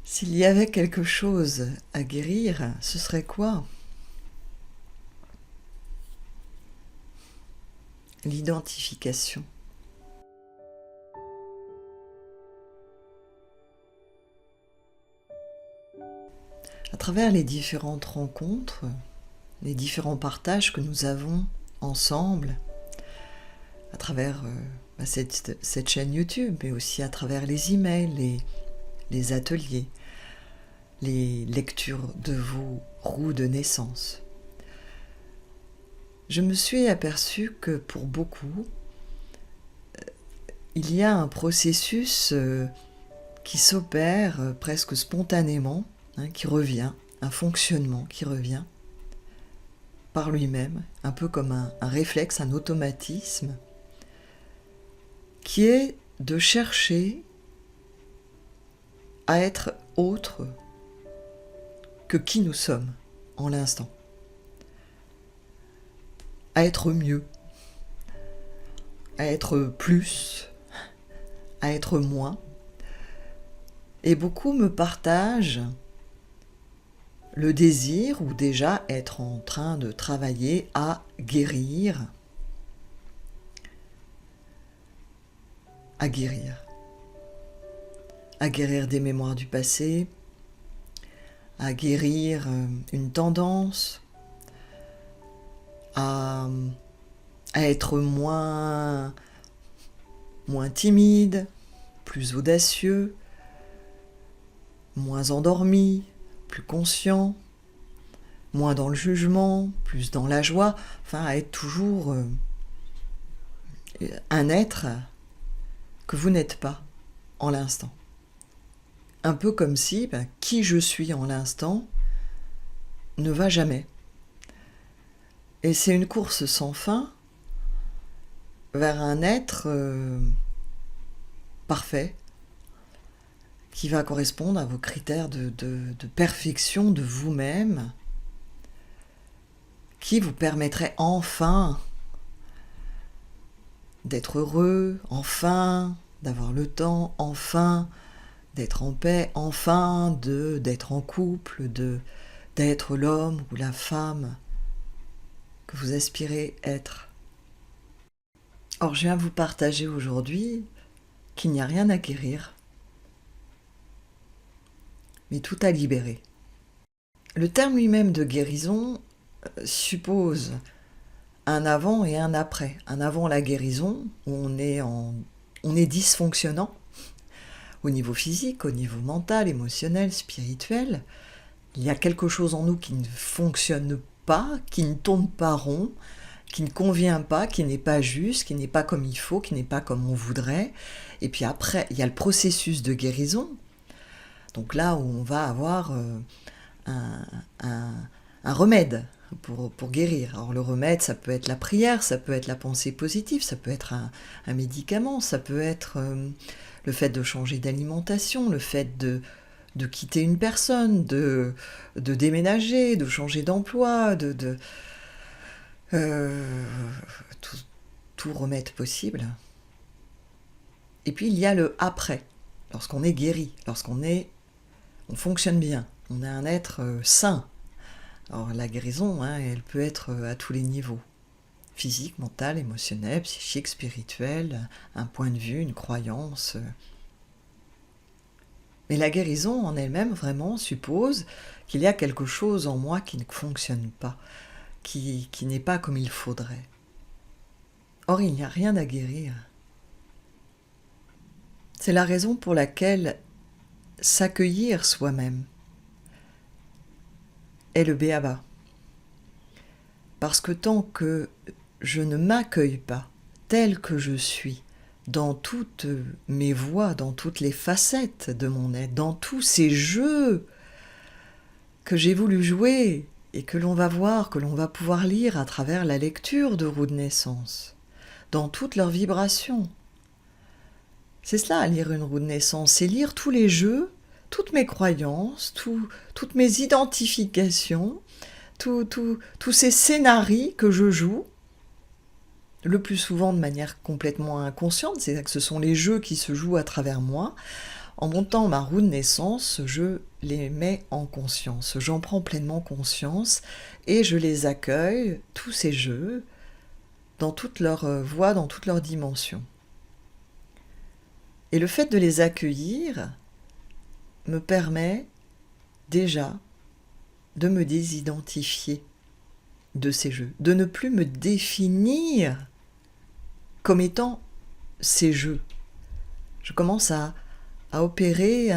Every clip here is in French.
S'il y avait quelque chose à guérir, ce serait quoi? L'identification. À travers les différentes rencontres, les différents partages que nous avons ensemble, à travers cette chaîne YouTube, mais aussi à travers les emails, les ateliers, les lectures de vos roues de naissance, je me suis aperçue que pour beaucoup, il y a un processus qui s'opère presque spontanément, qui revient, un fonctionnement qui revient par lui-même, un peu comme un réflexe, un automatisme, qui est de chercher à être autre que qui nous sommes en l'instant, à être mieux, à être plus, à être moins. Et beaucoup me partagent le désir ou déjà être en train de travailler à guérir. À guérir. À guérir des mémoires du passé, à guérir une tendance, à être moins timide, plus audacieux, moins endormi, plus conscient, moins dans le jugement, plus dans la joie, enfin à être toujours un être que vous n'êtes pas en l'instant. Un peu comme si qui je suis en l'instant ne va jamais. Et c'est une course sans fin vers un être parfait, qui va correspondre à vos critères de perfection de vous-même, qui vous permettrait enfin d'être heureux, enfin d'avoir le temps, enfin d'être en paix, enfin d'être en couple, d'être l'homme ou la femme que vous aspirez être. Or, je viens vous partager aujourd'hui qu'il n'y a rien à guérir, mais tout à libérer. Le terme lui-même de guérison suppose un avant et un après. Un avant la guérison, où on est dysfonctionnant au niveau physique, au niveau mental, émotionnel, spirituel. Il y a quelque chose en nous qui ne fonctionne pas, qui ne tourne pas rond, qui ne convient pas, qui n'est pas juste, qui n'est pas comme il faut, qui n'est pas comme on voudrait. Et puis après, il y a le processus de guérison. Donc là où on va avoir un remède pour guérir. Alors le remède, ça peut être la prière, ça peut être la pensée positive, ça peut être un médicament, ça peut être le fait de changer d'alimentation, le fait de quitter une personne, de déménager, de changer d'emploi, tout remède possible. Et puis il y a le après, lorsqu'on est guéri, on fonctionne bien, on est un être sain. Alors la guérison, elle peut être à tous les niveaux. Physique, mental, émotionnel, psychique, spirituel, un point de vue, une croyance. Mais la guérison en elle-même vraiment suppose qu'il y a quelque chose en moi qui ne fonctionne pas, qui n'est pas comme il faudrait. Or, il n'y a rien à guérir. C'est la raison pour laquelle s'accueillir soi-même est le b.a.-ba. Parce que tant que je ne m'accueille pas tel que je suis, dans toutes mes voies, dans toutes les facettes de mon être, dans tous ces jeux que j'ai voulu jouer et que l'on va voir, que l'on va pouvoir lire à travers la lecture de roues de naissance, dans toutes leurs vibrations. C'est cela, lire une roue de naissance, c'est lire tous les jeux, toutes mes croyances, toutes mes identifications, tous ces scénarios que je joue, le plus souvent de manière complètement inconsciente, c'est-à-dire que ce sont les jeux qui se jouent à travers moi, En montant ma roue de naissance, je les mets en conscience, j'en prends pleinement conscience et je les accueille, tous ces jeux, dans toute leur voie, dans toute leur dimension. Et le fait de les accueillir me permet déjà de me désidentifier de ces jeux, de ne plus me définir comme étant ces jeux. Je commence à opérer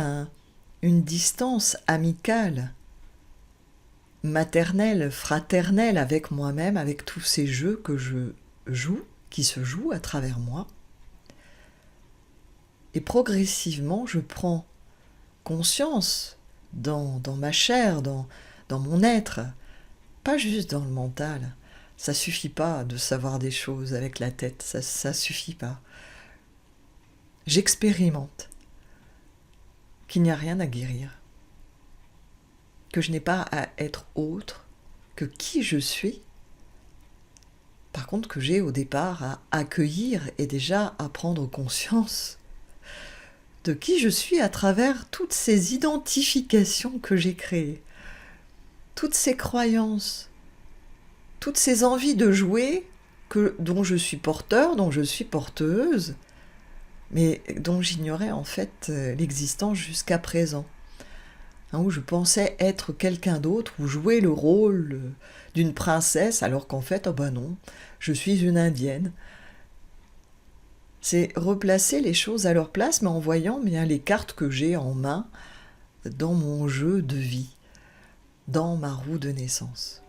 une distance amicale, maternelle, fraternelle avec moi-même, avec tous ces jeux que je joue, qui se jouent à travers moi. Et progressivement, je prends conscience dans ma chair, dans mon être, pas juste dans le mental. Ça suffit pas de savoir des choses avec la tête, ça suffit pas. J'expérimente qu'il n'y a rien à guérir, que je n'ai pas à être autre que qui je suis. Par contre, que j'ai au départ à accueillir et déjà à prendre conscience de qui je suis à travers toutes ces identifications que j'ai créées, toutes ces croyances, toutes ces envies de jouer dont je suis porteur, dont je suis porteuse, mais dont j'ignorais en fait l'existence jusqu'à présent, où je pensais être quelqu'un d'autre, ou jouer le rôle d'une princesse, alors qu'en fait, oh ben non, je suis une indienne. C'est replacer les choses à leur place, mais en voyant bien les cartes que j'ai en main dans mon jeu de vie, dans ma roue de naissance.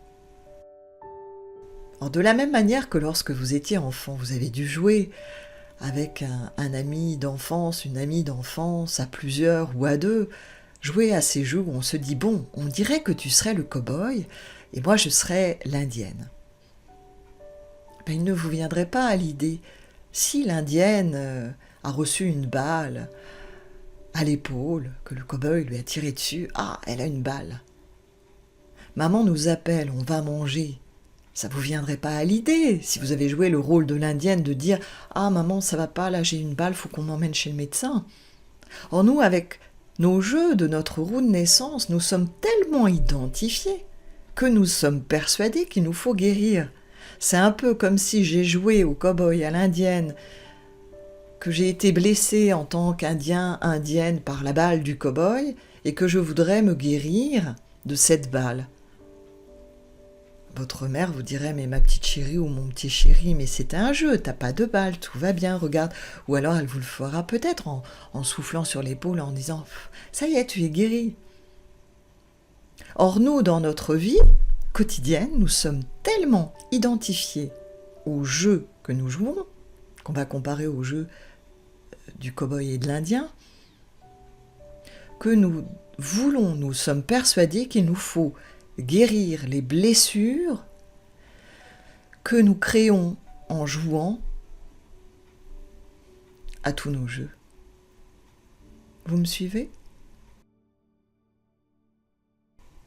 Alors, de la même manière que lorsque vous étiez enfant, vous avez dû jouer avec un ami d'enfance, une amie d'enfance, à plusieurs ou à deux, jouer à ces jeux où on se dit « bon, on dirait que tu serais le cow-boy et moi je serais l'indienne ». Ben, il ne vous viendrait pas à l'idée, si l'indienne a reçu une balle à l'épaule, que le cow-boy lui a tiré dessus, ah, elle a une balle. Maman nous appelle, on va manger. Ça vous viendrait pas à l'idée, si vous avez joué le rôle de l'indienne, de dire « ah maman, ça va pas, là j'ai une balle, faut qu'on m'emmène chez le médecin ». Or nous, avec nos jeux de notre roue de naissance, nous sommes tellement identifiés que nous sommes persuadés qu'il nous faut guérir. C'est un peu comme si j'ai joué au cow-boy, à l'indienne, que j'ai été blessée en tant qu'Indien, indienne par la balle du cow-boy et que je voudrais me guérir de cette balle. Votre mère vous dirait « mais ma petite chérie ou mon petit chéri, mais c'est un jeu, t'as pas de balle, tout va bien, regarde ». Ou alors elle vous le fera peut-être en soufflant sur l'épaule, en disant « ça y est, tu es guéri ». Or nous, dans notre vie quotidienne, nous sommes tellement identifiés au jeu que nous jouons, qu'on va comparer au jeu du cow-boy et de l'Indien, que nous sommes persuadés qu'il nous faut guérir les blessures que nous créons en jouant à tous nos jeux. Vous me suivez ?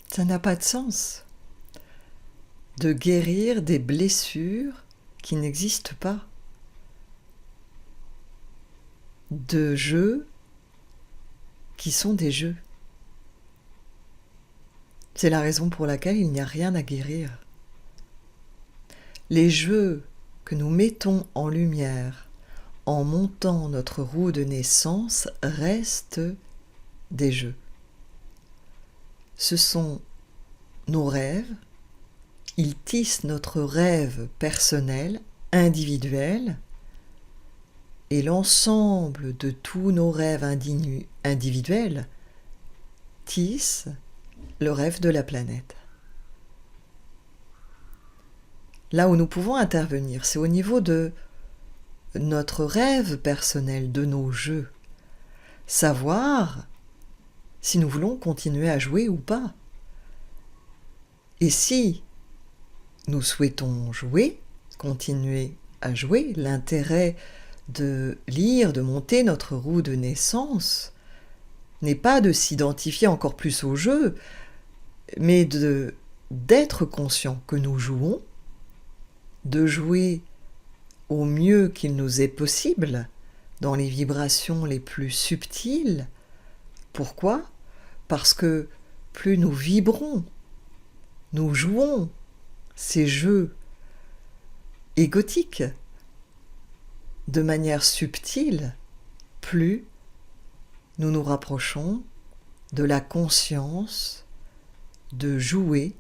Ça n'a pas de sens de guérir des blessures qui n'existent pas, de jeux qui sont des jeux. C'est la raison pour laquelle il n'y a rien à guérir. Les jeux que nous mettons en lumière en montant notre roue de naissance restent des jeux. Ce sont nos rêves, ils tissent notre rêve personnel, individuel, et l'ensemble de tous nos rêves individuels tissent le rêve de la planète. Là où nous pouvons intervenir, c'est au niveau de notre rêve personnel, de nos jeux. Savoir si nous voulons continuer à jouer ou pas. Et si nous souhaitons jouer, continuer à jouer, l'intérêt de lire, de monter notre roue de naissance n'est pas de s'identifier encore plus au jeu, mais d'être conscient que nous jouons, de jouer au mieux qu'il nous est possible, dans les vibrations les plus subtiles, Pourquoi ? Parce que plus nous vibrons, nous jouons ces jeux égotiques de manière subtile, plus nous nous rapprochons de la conscience de jouer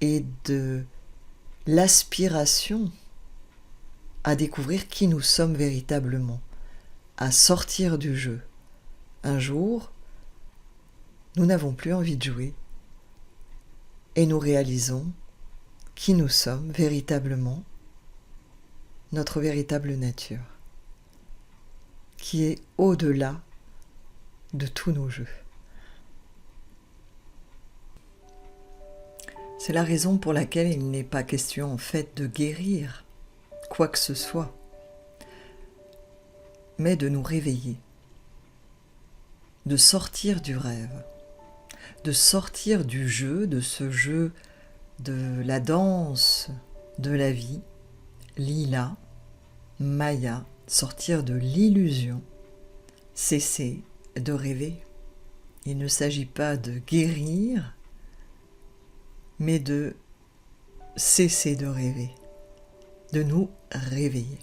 et de l'aspiration à découvrir qui nous sommes véritablement, à sortir du jeu. Un jour, nous n'avons plus envie de jouer et nous réalisons qui nous sommes véritablement, notre véritable nature, qui est au-delà de tous nos jeux. C'est la raison pour laquelle il n'est pas question en fait de guérir quoi que ce soit, mais de nous réveiller, de sortir du rêve, de sortir du jeu, de ce jeu de la danse de la vie, Lila, Maya, sortir de l'illusion, cesser de rêver. Il ne s'agit pas de guérir, mais de cesser de rêver, de nous réveiller.